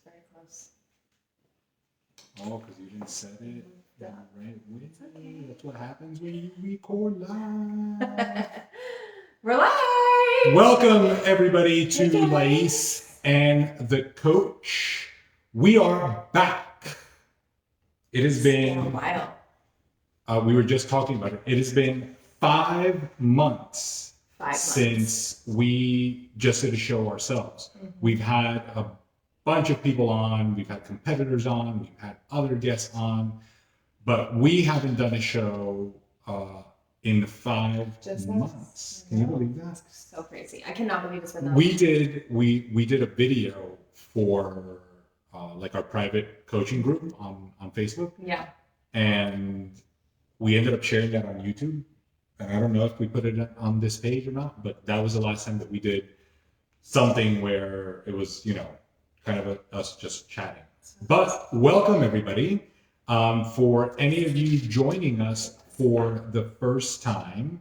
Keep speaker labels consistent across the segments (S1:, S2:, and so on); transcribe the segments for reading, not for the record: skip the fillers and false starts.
S1: very close.
S2: Oh, because you didn't set it
S1: Yeah.
S2: right way.
S1: It's okay.
S2: That's what happens when you record live.
S1: We're live!
S2: Welcome, everybody, to Lais and the Coach. We are back. It has been
S1: a while.
S2: We were just talking about it. It has been 5 months.
S1: 5 months.
S2: Since we just did a show ourselves.
S1: Mm-hmm.
S2: We've had a bunch of people on, we've had competitors on, we've had other guests on, but we haven't done a show in 5 months. Can you believe that?
S1: That's so crazy. I cannot believe it's been that long.
S2: We did a video for like our private coaching group on Facebook.
S1: Yeah.
S2: And we ended up sharing that on YouTube. And I don't know if we put it on this page or not, but that was the last time that we did something where it was, kind of us just chatting. But welcome, everybody. For any of you joining us for the first time,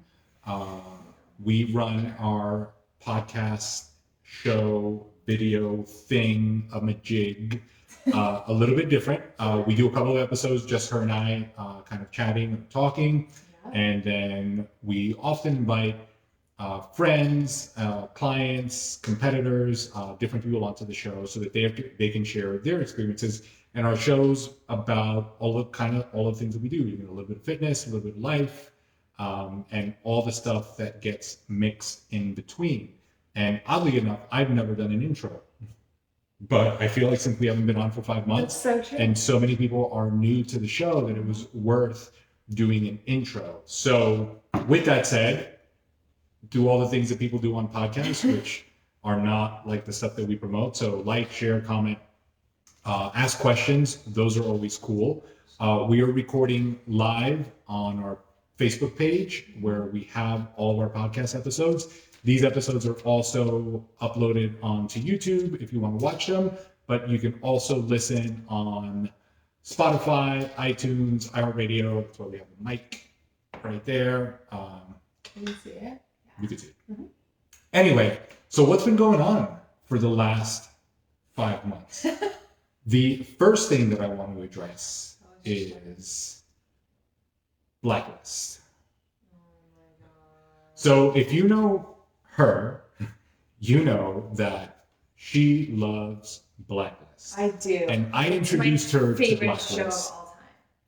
S2: we run our podcast show video thing, a majig, a little bit different. We do a couple of episodes, just her and I, kind of chatting and talking. And then we often invite friends, clients, competitors, different people onto the show so that they can share their experiences. And our show's about all the things that we do, a little bit of fitness, a little bit of life, and all the stuff that gets mixed in between. And oddly enough, I've never done an intro. But I feel like since we haven't been on for 5 months,
S1: That's so true.
S2: and so many people are new to the show, that it was worth doing an intro. So with that said, do all the things that people do on podcasts, which are not like the stuff that we promote. So like, share, comment, ask questions. Those are always cool. We are recording live on our Facebook page where we have all of our podcast episodes. These episodes are also uploaded onto YouTube if you want to watch them, but you can also listen on Spotify, iTunes, iHeartRadio. That's why we have the mic right there.
S1: Can you see it? Yeah.
S2: You can see it.
S1: Mm-hmm.
S2: Anyway, so what's been going on for the last 5 months? The first thing that I want to address is Blacklist.
S1: Oh my God.
S2: So if you know her, you know that she loves Blacklist.
S1: I do.
S2: And I introduced her to
S1: favorite
S2: Blacklist.
S1: show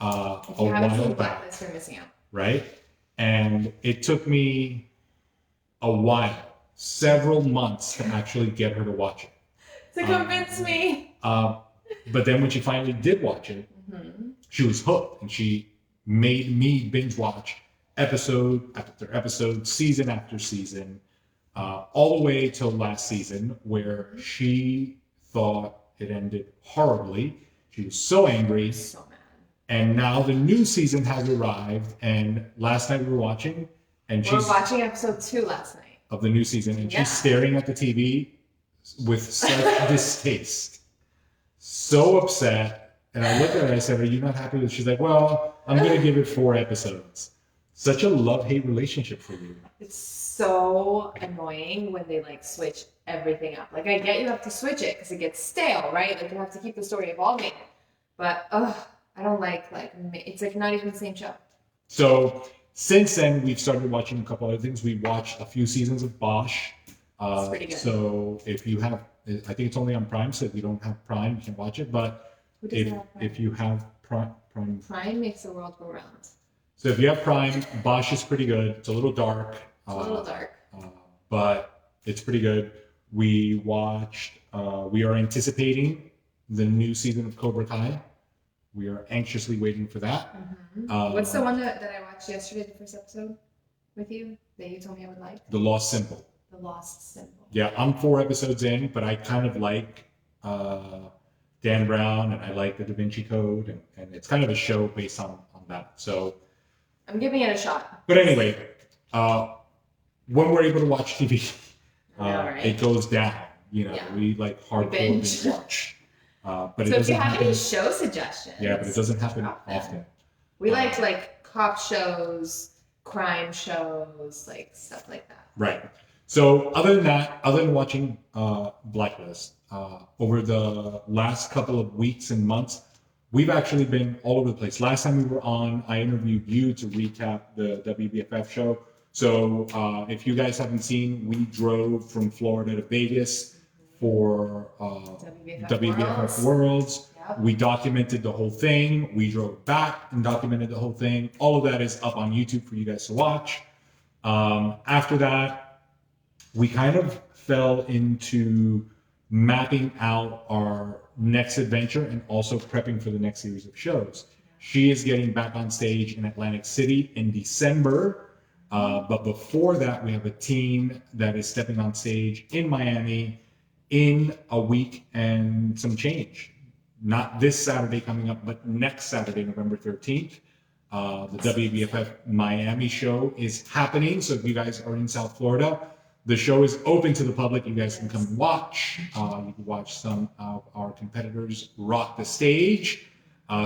S1: of all time. If you
S2: A
S1: haven't
S2: while
S1: seen
S2: back,
S1: Blacklist, you're missing out.
S2: right? And it took me a while, several months, to actually get her to watch it.
S1: To convince me.
S2: But then when she finally did watch it, she was hooked, and she made me binge watch episode after episode, season after season, all the way till last season, where she thought it ended horribly. She was so angry.
S1: So mad.
S2: And now the new season has arrived, and last night we were watching, and
S1: We were watching episode 2 last night.
S2: of the new season, and
S1: Yeah.
S2: she's staring at the TV with such distaste, so upset. And I looked at her and I said, "Are you not happy with it?" She's like, "Well, I'm going to give it 4 episodes." Such a love-hate relationship for you.
S1: It's so annoying when they switch everything up. I get you have to switch it because it gets stale, right? You have to keep the story evolving. But I don't it's not even the same show.
S2: So since then, we've started watching a couple other things. We watched a few seasons of Bosch.
S1: It's pretty good.
S2: So if you have, I think it's only on Prime. So if you don't have Prime, you can watch it. But
S1: Who doesn't have Prime?
S2: if you have Prime,
S1: Prime makes the world go round.
S2: so if you have Prime, Bosch is pretty good. It's a little dark.
S1: It's a little dark.
S2: But it's pretty good. We watched. We are anticipating the new season of Cobra Kai. We are anxiously waiting for that.
S1: What's the one that I watched yesterday, the first episode with you, that you told me I would like?
S2: The Lost Symbol.
S1: The Lost Symbol.
S2: Yeah, I'm 4 episodes in, but I kind of like Dan Brown, and I like the Da Vinci Code, and it's kind of a show based on that. So
S1: I'm giving it a shot.
S2: But anyway, when we're able to watch TV,
S1: right?
S2: it goes down.
S1: Yeah.
S2: We hardcore
S1: binge.
S2: binge watch. But
S1: So
S2: it
S1: if you
S2: doesn't
S1: have
S2: happen.
S1: any show suggestions,
S2: Yeah, but it doesn't happen
S1: drop them.
S2: often.
S1: We like cop shows, crime shows, stuff like that.
S2: Right. So other than that, other than watching Blacklist, over the last couple of weeks and months, we've actually been all over the place. Last time we were on, I interviewed you to recap the WBFF show. So if you guys haven't seen, we drove from Florida to Vegas for WBFF Worlds.
S1: Yep.
S2: We documented the whole thing. We drove back and documented the whole thing. All of that is up on YouTube for you guys to watch. After that, we kind of fell into mapping out our next adventure and also prepping for the next series of shows. She is getting back on stage in Atlantic City in December. But before that, we have a team that is stepping on stage in Miami in a week and some change. Not this Saturday coming up, but next Saturday, November 13th. The WBFF Miami show is happening. So if you guys are in South Florida, the show is open to the public. You guys can come and watch. You can watch some of our competitors rock the stage.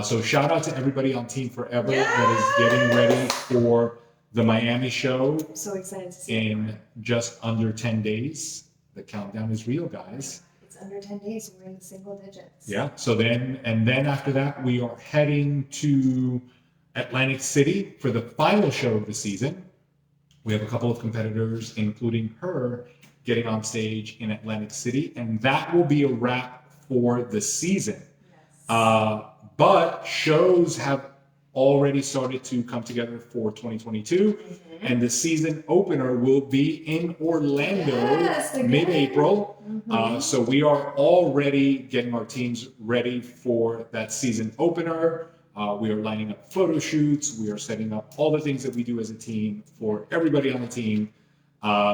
S2: So shout out to everybody on Team Forever that is getting ready for the Miami show.
S1: I'm so excited to see
S2: in just under 10 days. The countdown is real, guys.
S1: It's under 10 days. We're in the single digits.
S2: Yeah. So then after that, we are heading to Atlantic City for the final show of the season. We have a couple of competitors, including her, getting on stage in Atlantic City, and that will be a wrap for the season.
S1: Yes.
S2: But shows have already started to come together for 2022, and the season opener will be in Orlando mid-April. So we are already getting our teams ready for that season opener. We are lining up photo shoots. We are setting up all the things that we do as a team for everybody on the team.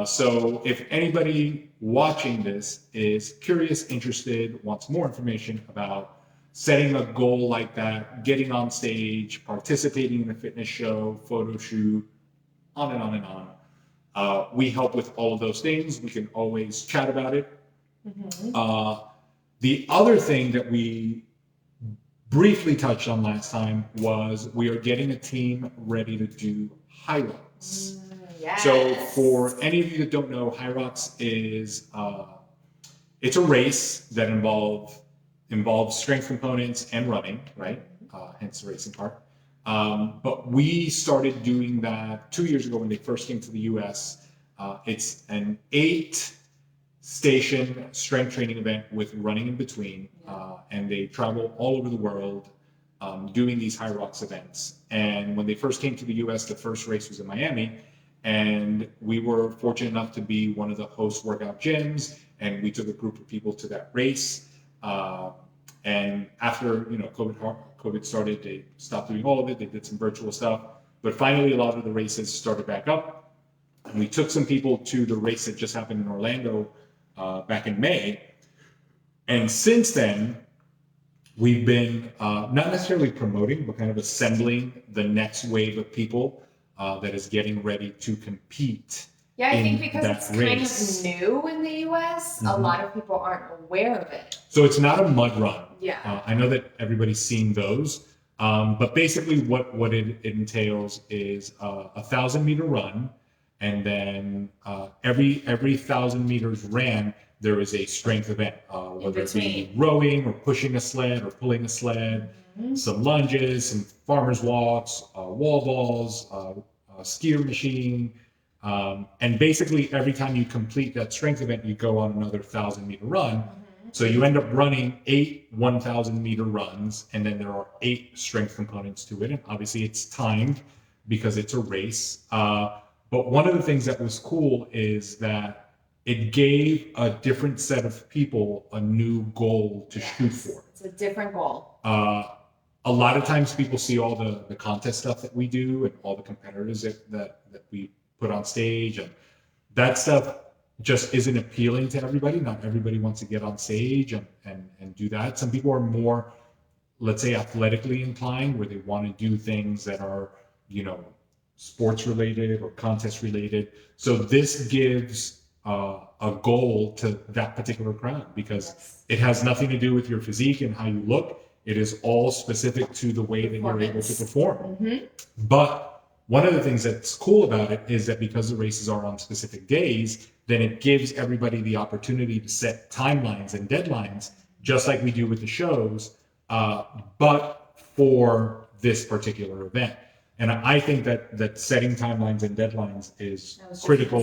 S2: So if anybody watching this is curious, interested, wants more information about setting a goal like that, getting on stage, participating in a fitness show, photo shoot, on and on and on. We help with all of those things. We can always chat about it. The other thing that we briefly touched on last time was we are getting a team ready to do High Rocks.
S1: Yes.
S2: So for any of you that don't know, High Rocks is it's a race that involves strength components and running, right? Hence the racing part. But we started doing that 2 years ago when they first came to the US. It's an 8-station strength training event with running in between. And they travel all over the world doing these High Rocks events. And when they first came to the US, the first race was in Miami. And we were fortunate enough to be one of the host workout gyms. And we took a group of people to that race. And after COVID started, they stopped doing all of it. They did some virtual stuff, but finally a lot of the races started back up. And we took some people to the race that just happened in Orlando back in May. And since then, we've been not necessarily promoting, but kind of assembling the next wave of people that is getting ready to compete.
S1: Yeah, I think because it's kind
S2: race.
S1: of new in the US, a lot of people aren't aware of it.
S2: So it's not a mud run.
S1: Yeah.
S2: I know that everybody's seen those, but basically what it entails is a 1,000-meter run, and then every 1,000 meters ran, there is a strength event, whether it be rowing or pushing a sled or pulling a sled, some lunges, some farmer's walks, wall balls, skier machine. And basically every time you complete that strength event, you go on another 1,000-meter run. So you end up running 8 1,000-meter runs, and then there are 8 strength components to it. And obviously it's timed because it's a race. But one of the things that was cool is that it gave a different set of people a new goal to shoot for.
S1: It's a different goal.
S2: A lot of times people see all the contest stuff that we do and all the competitors that we put on stage, and that stuff just isn't appealing to everybody. Not everybody wants to get on stage and do that. Some people are more, let's say, athletically inclined, where they want to do things that are, sports related or contest related. So this gives a goal to that particular crowd, because it has nothing to do with your physique and how you look. It is all specific to the way that you're able to perform. But one of the things that's cool about it is that because the races are on specific days, then it gives everybody the opportunity to set timelines and deadlines, just like we do with the shows, but for this particular event. And I think that setting timelines and deadlines is critical,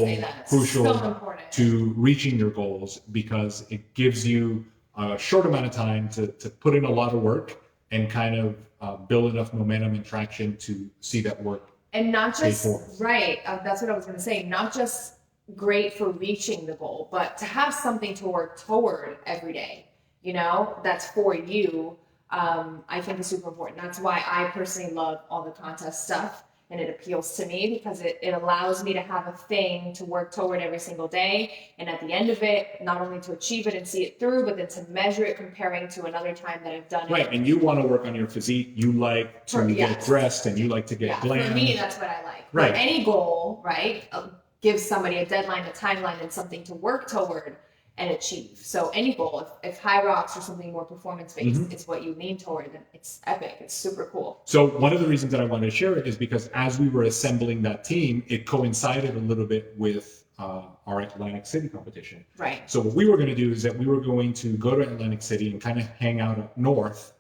S2: crucial to reaching your goals, because it gives you a short amount of time to put in a lot of work and kind of build enough momentum and traction to see that work.
S1: And not just, right, that's what I was going to say, not just great for reaching the goal, but to have something to work toward every day, you know, that's for you. I think is super important. That's why I personally love all the contest stuff, and it appeals to me because it allows me to have a thing to work toward every single day. And at the end of it, not only to achieve it and see it through, but then to measure it comparing to another time that I've done it.
S2: Right, and you want to work on your physique. You like to get dressed, and you like to get glam.
S1: For me, that's what I like.
S2: Right.
S1: For any goal, right, gives somebody a deadline, a timeline, and something to work toward and achieve. So any goal, if high rocks or something more performance-based is what you lean toward, then it's epic. It's super cool.
S2: So one of the reasons that I wanted to share it is because as we were assembling that team, it coincided a little bit with our Atlantic City competition.
S1: Right.
S2: So what we were going to do is that we were going to go to Atlantic City and kind of hang out up north.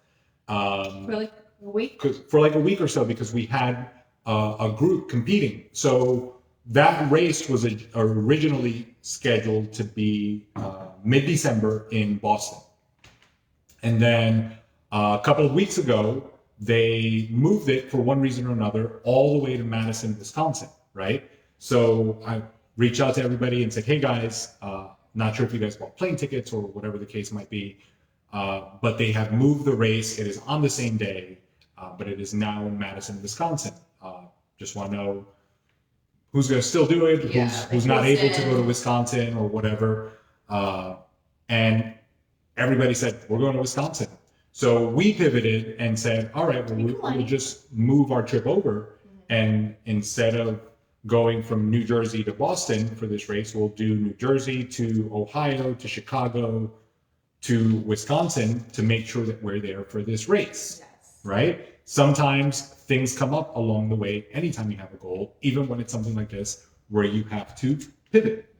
S1: For like a week?
S2: For like a week or so, because we had a group competing. So that race was originally scheduled to be mid-December in Boston. And then a couple of weeks ago, they moved it for one reason or another all the way to Madison, Wisconsin, right? So I reached out to everybody and said, hey guys, not sure if you guys bought plane tickets or whatever the case might be, but they have moved the race. It is on the same day, but it is now in Madison, Wisconsin. Just want to know who's going to still do it, who's not able to go to Wisconsin or whatever. And everybody said, we're going to Wisconsin. So we pivoted and said, all right, we'll just move our trip over. And instead of going from New Jersey to Boston for this race, we'll do New Jersey to Ohio to Chicago to Wisconsin to make sure that we're there for this race, right? Sometimes things come up along the way anytime you have a goal, even when it's something like this where you have to pivot,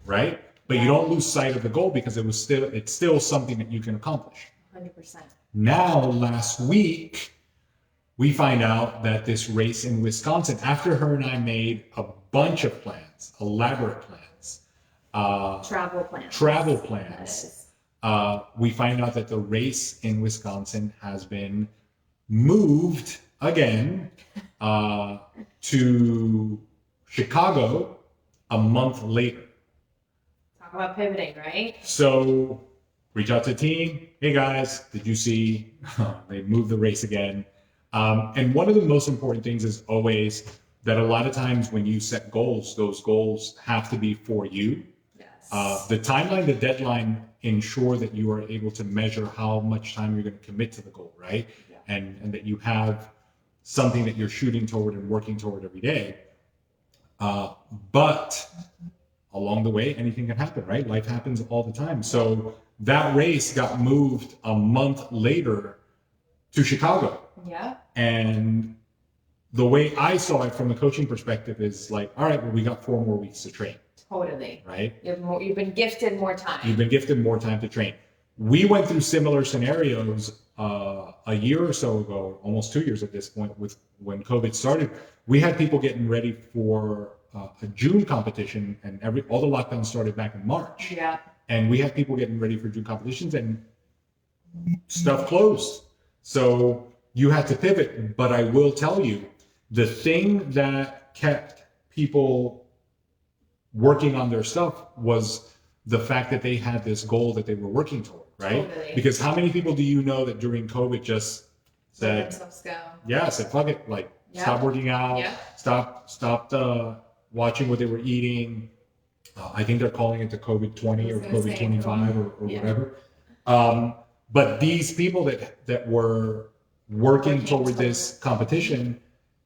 S2: right? But you don't lose sight of the goal because it's still something that you can accomplish.
S1: 100%.
S2: Now, last week, we find out that this race in Wisconsin, after her and I made a bunch of plans, elaborate plans, travel plans, we find out that the race in Wisconsin has been moved again to Chicago a month later.
S1: Talk about pivoting, right?
S2: So reach out to the team. Hey guys, did you see they moved the race again? And one of the most important things is always that a lot of times when you set goals, those goals have to be for you. Yes. The timeline, the deadline ensure that you are able to measure how much time you're going to commit to the goal, right? Yeah. And that you have something that you're shooting toward and working toward every day. But along the way, anything can happen, right? Life happens all the time. So that race got moved a month later to Chicago.
S1: Yeah.
S2: And the way I saw it from the coaching perspective is like, all right, well, we got 4 more weeks to train.
S1: Totally.
S2: Right?
S1: You've been gifted more time.
S2: You've been gifted more time to train. We went through similar scenarios a year or so ago, almost 2 years at this point, with when COVID started. We had people getting ready for a June competition, and all the lockdowns started back in March.
S1: Yeah.
S2: And we had people getting ready for June competitions, and stuff closed. So you had to pivot. But I will tell you, the thing that kept people working on their stuff was the fact that they had this goal that they were working toward, right?
S1: Totally.
S2: Because how many people do you know that during COVID just said, said, fuck it, like, stop working out, stopped watching what they were eating. I think they're calling it the COVID 20 or COVID 25 or whatever. But these people that were working toward this competition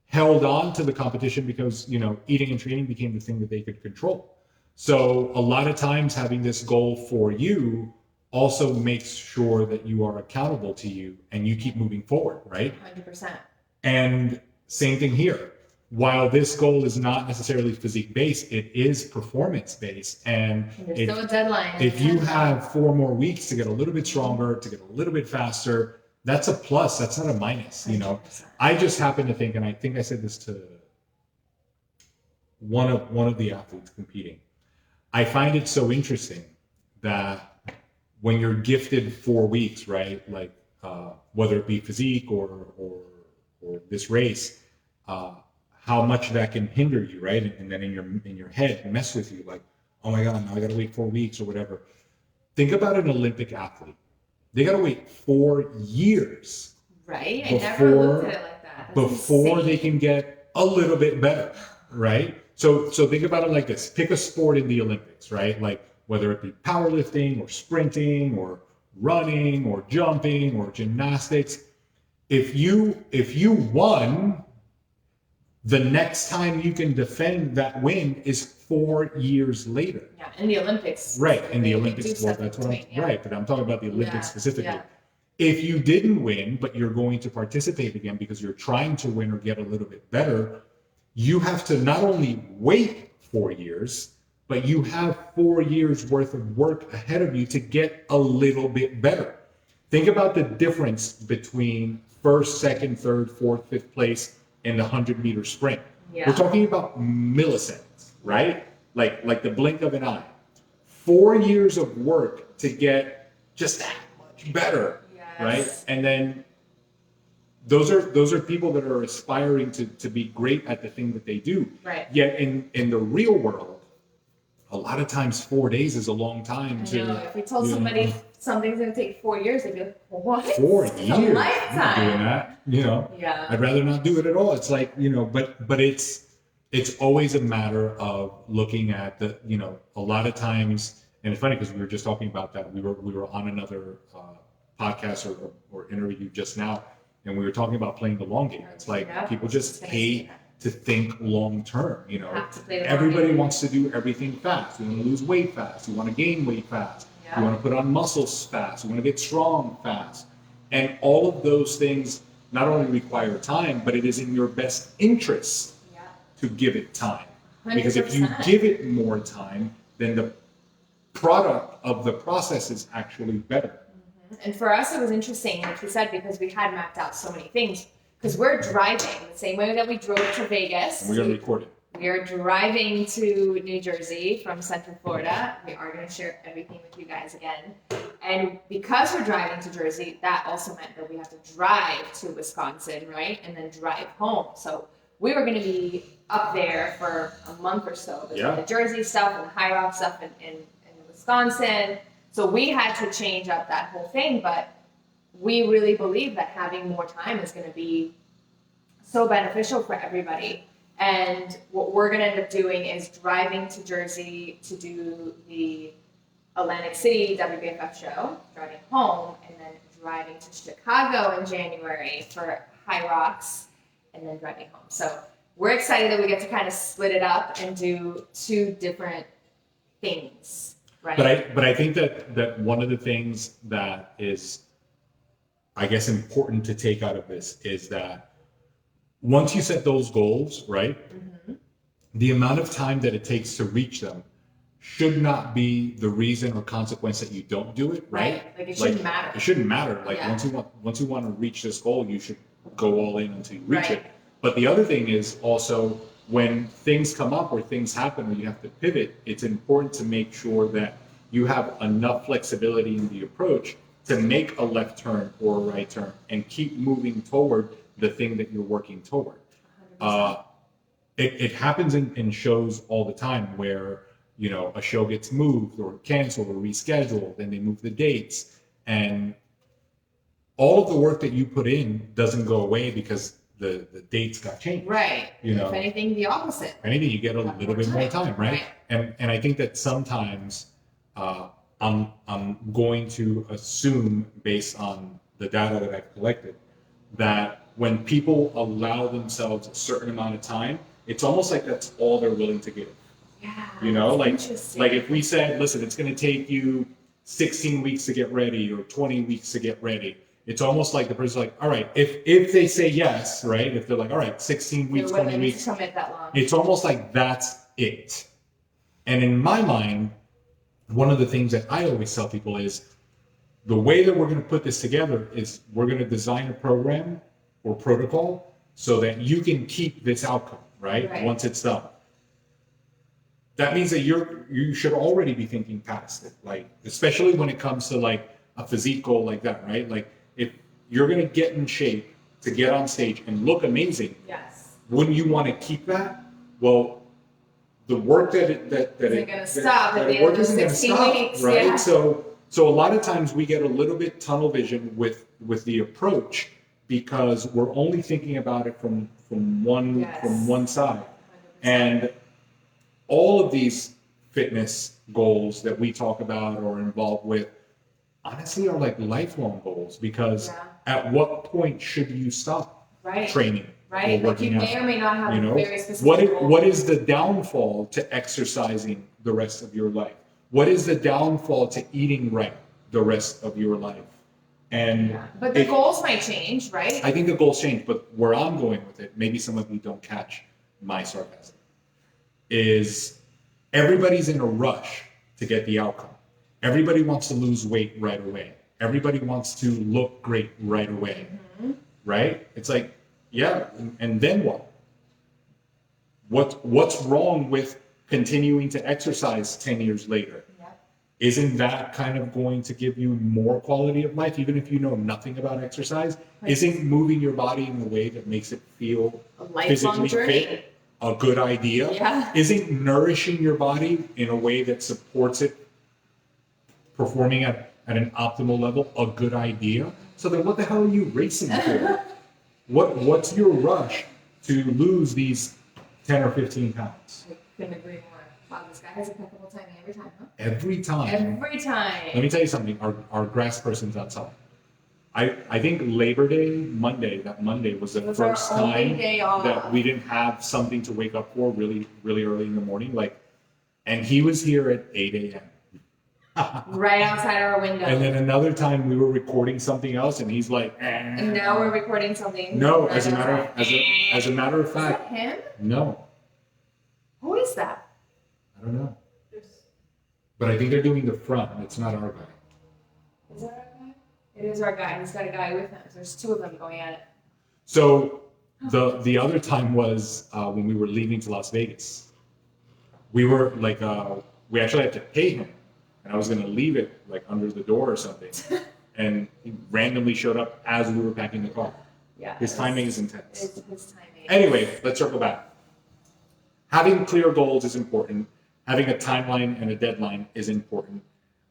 S2: held on to the competition because, eating and training became the thing that they could control. So a lot of times having this goal for you also makes sure that you are accountable to you and you keep moving forward, right?
S1: 100%.
S2: And same thing here. while this goal is not necessarily physique based, it is performance based. And
S1: There's still a deadline.
S2: if you have 4 more weeks to get a little bit stronger, to get a little bit faster, that's a plus. That's not a minus. You know,
S1: 100%.
S2: I just happen to think, and I think I said this to one of the athletes competing. I find it so interesting that when you're gifted 4 weeks, right? Like whether it be physique or this race, how much that can hinder you, right? And then in your head mess with you, like, oh my God, now I got to wait 4 weeks or whatever. Think about an Olympic athlete. They got to wait 4 years,
S1: right? I never looked at it like that. That's
S2: before
S1: insane.
S2: they can get a little bit better, right? So think about it like this. Pick a sport in the Olympics, right? Like whether it be powerlifting or sprinting or running or jumping or gymnastics. If you won, the next time you can defend that win is 4 years later.
S1: Yeah, in the Olympics.
S2: Right, in the
S1: They
S2: Olympics.
S1: do
S2: Well,
S1: stuff
S2: that's
S1: in
S2: what I'm
S1: between, yeah.
S2: right, but I'm talking about the Olympics
S1: Yeah,
S2: specifically.
S1: yeah.
S2: If you didn't win, but you're going to participate again because you're trying to win or get a little bit better, you have to not only wait 4 years, but you have 4 years worth of work ahead of you to get a little bit better. Think about the difference between first, second, third, fourth, fifth place in the 100-meter sprint.
S1: Yeah.
S2: We're talking about milliseconds, right? Like the blink of an eye. 4 years of work to get just that much better,
S1: Yes.
S2: right? And then those are people that are aspiring to be great at the thing that they do.
S1: Right.
S2: Yet in the real world, a lot of times 4 days is a long time
S1: I know. If we told
S2: you know,
S1: somebody something's going to take 4 years, they'd be like, what?
S2: 4
S1: It's
S2: years.
S1: a
S2: I'm not
S1: lifetime.
S2: doing that. You know,
S1: Yeah.
S2: I'd rather not do it at all. It's like, you know, but it's always a matter of looking at the, you know, a lot of times, and it's funny because we were just talking about that. We were on another podcast or interview just now, and we were talking about playing the long game. It's like
S1: Yeah.
S2: people just hate to think long term. You know,
S1: Have to play the long
S2: everybody
S1: game.
S2: wants to do everything fast. You want to lose weight fast. You want to gain weight fast.
S1: Yeah.
S2: You want to put on muscles fast. You want to get strong fast. And all of those things not only require time, but it is in your best interest
S1: Yeah.
S2: to give it time. Because if you
S1: 100%.
S2: give it more time, then the product of the process is actually better.
S1: And for us, it was interesting, like you said, because we had mapped out so many things. Because we're driving the same way that we drove to Vegas.
S2: And we're going to record it.
S1: We are driving to New Jersey from Central Florida. We are going to share everything with you guys again. And because we're driving to Jersey, that also meant that we have to drive to Wisconsin, right? And then drive home. So we were going to be up there for a month or so between
S2: Yeah.
S1: the Jersey stuff and the High Rock stuff in Wisconsin. So we had to change up that whole thing. But we really believe that having more time is going to be so beneficial for everybody. And what we're going to end up doing is driving to Jersey to do the Atlantic City WBFF show, driving home, and then driving to Chicago in January for High Rocks, and then driving home. So we're excited that we get to kind of split it up and do 2 different things, right?
S2: But I think that one of the things that is, I guess, important to take out of this is that once you set those goals, right, the amount of time that it takes to reach them should not be the reason or consequence that you don't do it, right?
S1: Like it shouldn't matter.
S2: It shouldn't matter. Like
S1: Yeah.
S2: once you want to reach this goal, you should go all in until you reach
S1: Right.
S2: it. But the other thing is also when things come up or things happen or you have to pivot, it's important to make sure that you have enough flexibility in the approach to make a left turn or a right turn and keep moving toward the thing that you're working toward.
S1: 100%.
S2: It happens in shows all the time where, you know, a show gets moved or canceled or rescheduled, and they move the dates, and all of the work that you put in doesn't go away because the dates got changed.
S1: Right.
S2: You know,
S1: If anything, the opposite.
S2: if anything, you get a little bit more time, right?
S1: Right.
S2: And I think that sometimes I'm going to assume, based on the data that I've collected, that when people allow themselves a certain amount of time, it's almost like that's all they're willing to give.
S1: Yeah.
S2: You know,
S1: that's
S2: like if we said, listen, it's going to take you 16 weeks to get ready or 20 weeks to get ready, it's almost like the person's like, all right, if they say yes, right, if they're like, all right, 16
S1: You're
S2: weeks, 20
S1: willing
S2: weeks,
S1: to commit that long.
S2: it's almost like that's it. And in my mind, one of the things that I always tell people is the way that we're going to put this together is we're going to design a program or protocol so that you can keep this outcome, right? Once it's done. That means that you should already be thinking past it, like especially when it comes to like a physique goal like that, right? Like if you're going to get in shape to get on stage and look amazing,
S1: yes,
S2: wouldn't you want to keep that? Well, the work
S1: isn't going to stop at the end of 16 weeks,
S2: right?
S1: Yeah.
S2: So a lot of times we get a little bit tunnel vision with the approach because we're only thinking about it from one side, 100%. And all of these fitness goals that we talk about or involved with, honestly, are like lifelong goals because at what point should you stop training?
S1: Right, like you may or may not have a very specific goal.
S2: What is the downfall to exercising the rest of your life? What is the downfall to eating right the rest of your life? And
S1: but the goals might change, right?
S2: I think the goals change, but where I'm going with it, maybe some of you don't catch my sarcasm, is everybody's in a rush to get the outcome. Everybody wants to lose weight right away. Everybody wants to look great right away, right? It's like, yeah, and then what? What's wrong with continuing to exercise 10 years later? Isn't that kind of going to give you more quality of life, even if you know nothing about exercise? Isn't moving your body in a way that makes it feel physically fit a good idea?
S1: Yeah.
S2: Isn't nourishing your body in a way that supports it performing at an optimal level a good idea? So then what the hell are you racing for? What's your rush to lose these 10 or 15 pounds?
S1: I couldn't agree more. Wow, this guy has impeccable timing every time, huh?
S2: Every time.
S1: Every time.
S2: Let me tell you something. Our grass person's outside. I think Labor Day, that Monday was the first time that we didn't have something to wake up for really, really early in the morning. And he was here at 8 a.m.
S1: Right outside our window.
S2: And then another time we were recording something else, and he's like,
S1: And now we're recording something.
S2: No,
S1: right
S2: as a matter of fact.
S1: Is that him?
S2: No.
S1: Who is that?
S2: I don't know. But I think they're doing the front. It's not our guy.
S1: Is that our guy? It is our guy. He's got a guy with him. There's two of them going at it.
S2: So the other time was when we were leaving to Las Vegas. We were like, we actually had to pay him. And I was going to leave it like under the door or something. And he randomly showed up as we were packing the car.
S1: Yeah.
S2: His timing is intense.
S1: It's his timing.
S2: Anyway, let's circle back. Having clear goals is important. Having a timeline and a deadline is important.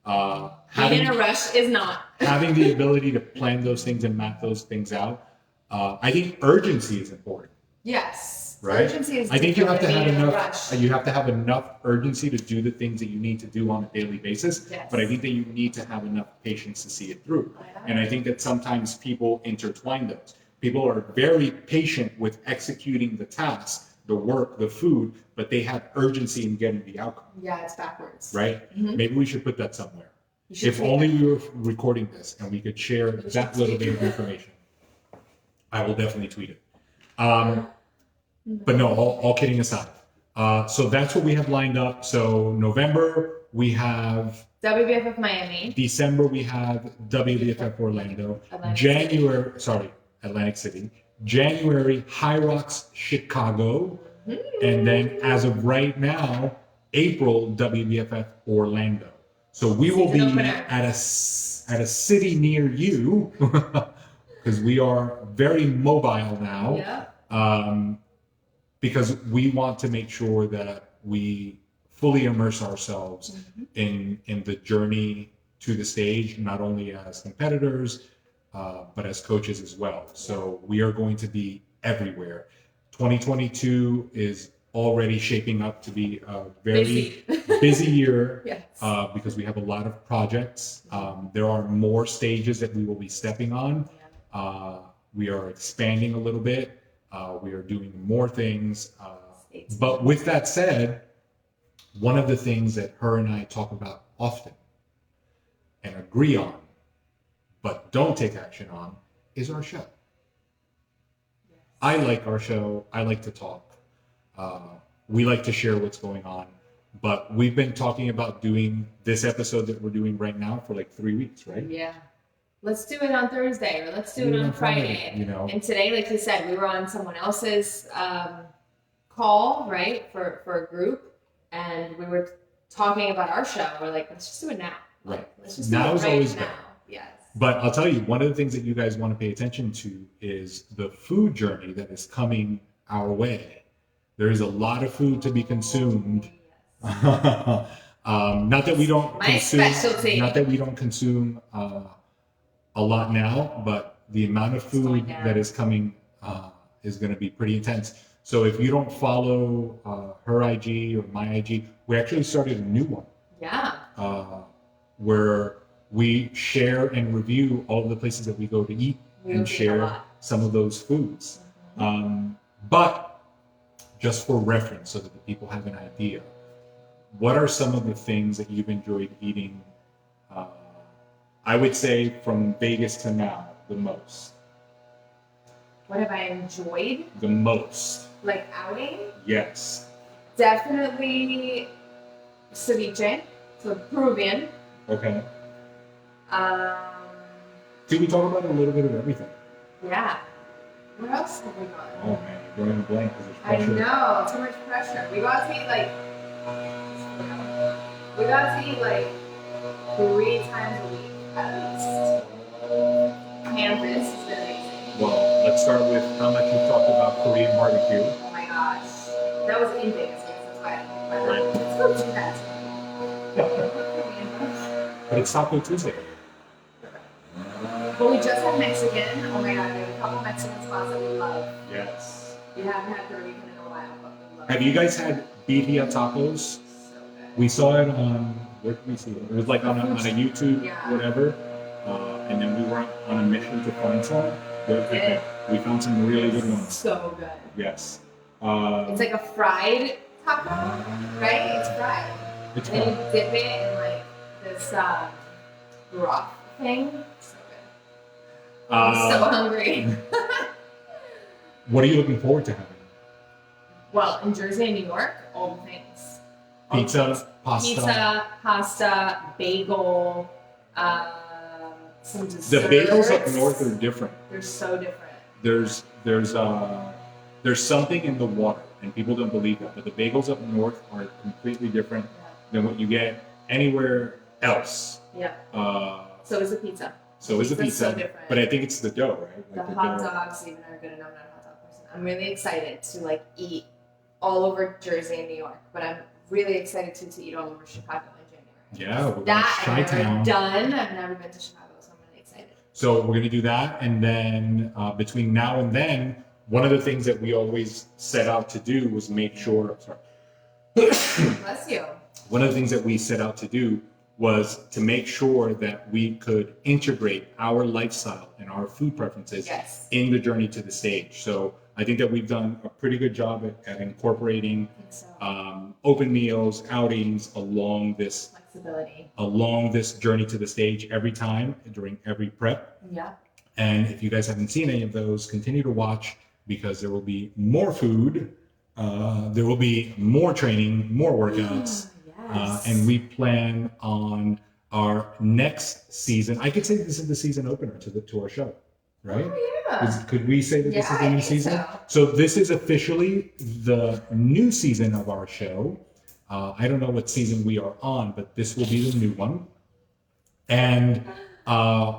S1: Being in a rush is not.
S2: Having the ability to plan those things and map those things out. I think urgency is important.
S1: Yes.
S2: Right?
S1: Urgency is
S2: I think you have to have enough.
S1: Rush.
S2: You have to have enough urgency to do the things that you need to do on a daily basis.
S1: Yes.
S2: But I think that you need to have enough patience to see it through. And I think that sometimes people intertwine those. People are very patient with executing the task, the work, the food, but they have urgency in getting the outcome.
S1: Yeah, it's backwards.
S2: Right? Mm-hmm. Maybe we should put that somewhere. If
S1: only
S2: we were recording this and we could share that little bit of information, I will definitely tweet it. But no, all kidding aside. So that's what we have lined up. So November, we have
S1: WBFF Miami.
S2: December, we have WBFF Orlando. Atlantic City. January, High Rocks Chicago. And then as of right now, April, WBFF Orlando. So we will be at a city near you because we are very mobile now.
S1: Yeah.
S2: Because we want to make sure that we fully immerse ourselves in the journey to the stage, not only as competitors, but as coaches as well. So we are going to be everywhere. 2022 is already shaping up to be a very busy year.
S1: Yes.
S2: Because we have a lot of projects. There are more stages that we will be stepping on. We are expanding a little bit. We are doing more things. But with that said, one of the things that her and I talk about often and agree on but don't take action on is our show. I like our show. I like to talk. We like to share what's going on. But we've been talking about doing this episode that we're doing right now for like 3 weeks, right?
S1: Yeah. Let's do it on Thursday or let's do it on Friday.
S2: You know.
S1: And today, like you said, we were on someone else's call, right, for a group, and we were talking about our show. We're like, let's just do it now.
S2: Right.
S1: Let's just
S2: Now
S1: do it
S2: is
S1: right
S2: always
S1: now.
S2: better.
S1: Yes.
S2: But I'll tell you, one of the things that you guys want to pay attention to is the food journey that is coming our way. There is a lot of food to be consumed. Not that we don't
S1: My
S2: consume,
S1: specialty.
S2: not that we don't consume a lot now, but the amount of food that is coming is going to be pretty intense. So if you don't follow her IG or my IG, we actually started a new one.
S1: Yeah.
S2: Where we share and review all of the places that we go to eat and share some of those foods. But just for reference, so that the people have an idea, what are some of the things that you've enjoyed eating? I would say from Vegas to now, the most.
S1: What have I enjoyed?
S2: The most.
S1: Like outing?
S2: Yes.
S1: Definitely ceviche, so Peruvian.
S2: Okay. See, we talk about a little bit of everything.
S1: Yeah. What else have we gone?
S2: Oh man, you're going blank because there's
S1: I
S2: pressure.
S1: know, too much pressure. We got to eat like 3 times a week at least. Campus has been amazing.
S2: Well, let's start with how much you've talked about Korean barbecue.
S1: Oh my gosh. That was in Vegas, that's why.
S2: Right.
S1: Let's go do that.
S2: But it's Taco Tuesday.
S1: But we just had Mexican. Oh my god, we have a couple Mexican spots that we love.
S2: Yes.
S1: We haven't had Puerto Rican in a while, but we love
S2: Have you guys had birria tacos?
S1: So good.
S2: We saw it on, where did we see it? It was like on a YouTube,
S1: Yeah.
S2: whatever. And then we were on a mission to find some. We found some really good ones.
S1: So good.
S2: Yes.
S1: It's like a fried taco, right? It's fried.
S2: It's
S1: And then
S2: fun.
S1: you dip it in like this broth thing. So good. I'm so hungry.
S2: What are you looking forward to having?
S1: Well, in Jersey and New York, all the things. All the
S2: Pizza,
S1: things.
S2: pasta.
S1: Pizza, pasta, bagel, some
S2: The
S1: desserts.
S2: bagels up north are different.
S1: They're so different.
S2: There's something in the water, and people don't believe that. But the bagels up north are completely different than what you get anywhere else.
S1: Yeah. So is the pizza.
S2: So is the
S1: Pizza's
S2: pizza,
S1: so different.
S2: but I think it's the dough, right?
S1: The
S2: Like
S1: hot
S2: dough.
S1: dogs even are good, and I'm not a hot dog person. I'm really excited to like eat all over Jersey and New York, but I'm really excited to eat all over Chicago in January.
S2: Yeah, we're going
S1: That
S2: to
S1: I've never
S2: Chi-Town.
S1: done. I've never been to Chicago, so I'm really excited.
S2: So we're going to do that, and then between now and then, one of the things that we always set out to do was make sure. Sorry.
S1: Bless you.
S2: One of the things that we set out to do was to make sure that we could integrate our lifestyle and our food preferences
S1: Yes.
S2: in the journey to the stage. So I think that we've done a pretty good job at incorporating
S1: I think so.
S2: open meals, outings along this journey to the stage every time during every prep.
S1: Yeah.
S2: And if you guys haven't seen any of those, continue to watch because there will be more food, there will be more training, more workouts.
S1: Yes.
S2: And we plan on our next season. I could say this is the season opener to our show, right?
S1: Oh, yeah.
S2: Could we say that this
S1: Yeah,
S2: is the
S1: I
S2: new
S1: think
S2: season?
S1: so.
S2: This is officially the new season of our show. I don't know what season we are on, but this will be the new one. And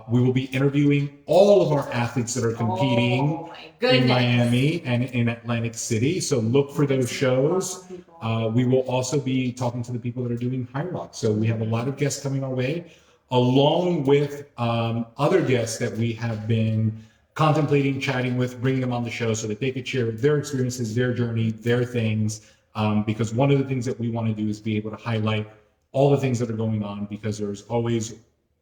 S2: we will be interviewing all of our athletes that are competing
S1: Oh my goodness.
S2: in Miami and in Atlantic City. So look for those shows. We will also be talking to the people that are doing High Rock. So we have a lot of guests coming our way, along with other guests that we have been contemplating, chatting with, bringing them on the show so that they could share their experiences, their journey, their things. Because one of the things that we want to do is be able to highlight all the things that are going on because there's always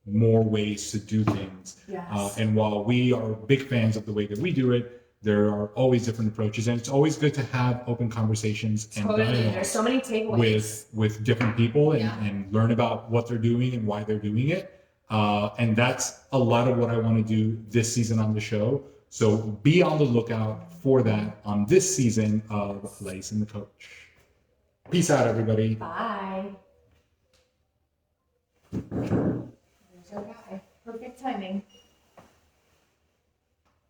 S2: more ways to do things.
S1: Yes.
S2: And while we are big fans of the way that we do it, there are always different approaches, and it's always good to have open conversations and
S1: Totally.
S2: dialogue
S1: There's so many takeaways.
S2: with different people and,
S1: Yeah.
S2: and learn about what they're doing and why they're doing it. And that's a lot of what I want to do this season on the show. So be on the lookout for that on this season of Lais and the Coach. Peace out, everybody.
S1: Bye. There's our guy. Perfect timing.